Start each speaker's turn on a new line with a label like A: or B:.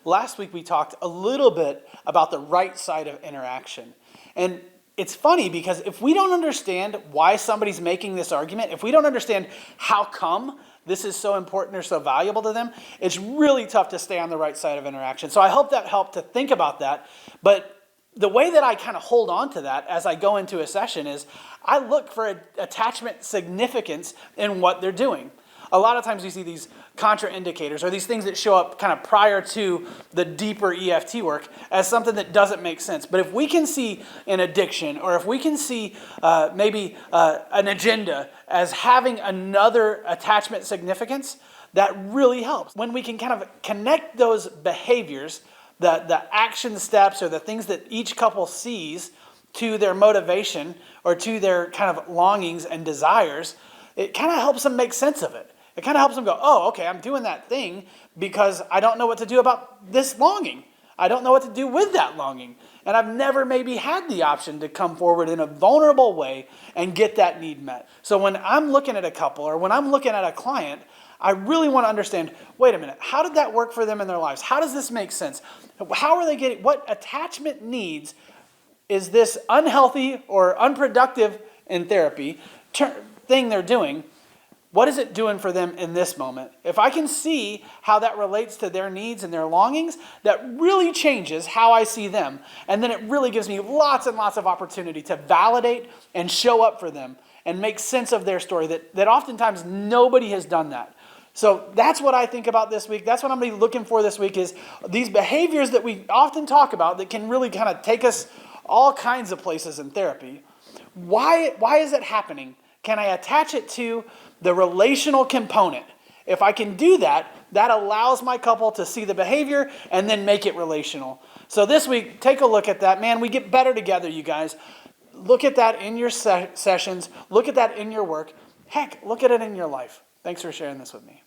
A: last week we talked a little bit about the right side of interaction. And it's funny because if we don't understand why somebody's making this argument, if we don't understand how come this is so important or so valuable to them, it's really tough to stay on the right side of interaction. So I hope that helped to think about that. But the way that I kind of hold on to that as I go into a session is I look for attachment significance in what they're doing. A lot of times you see these contraindicators or these things that show up kind of prior to the deeper EFT work as something that doesn't make sense. But if we can see an addiction, or if we can see maybe an agenda as having another attachment significance, that really helps. When we can kind of connect those behaviors, the action steps or the things that each couple sees to their motivation or to their kind of longings and desires, it kind of helps them make sense of it. It kind of helps them go, oh, okay, I'm doing that thing because I don't know what to do about this longing. I don't know what to do with that longing. And I've never maybe had the option to come forward in a vulnerable way and get that need met. So when I'm looking at a couple or when I'm looking at a client, I really want to understand, wait a minute, how did that work for them in their lives? How does this make sense? How are they getting, what attachment needs is this unhealthy or unproductive in therapy thing they're doing? What is it doing for them in this moment? If I can see how that relates to their needs and their longings, that really changes how I see them. And then it really gives me lots and lots of opportunity to validate and show up for them and make sense of their story that oftentimes nobody has done that. So that's what I think about this week. That's what I'm going to be looking for this week is these behaviors that we often talk about that can really kind of take us all kinds of places in therapy. Why is it happening? Can I attach it to the relational component? If I can do that, that allows my couple to see the behavior and then make it relational. So this week, take a look at that. Man, we get better together, you guys. Look at that in your sessions. Look at that in your work. Heck, look at it in your life. Thanks for sharing this with me.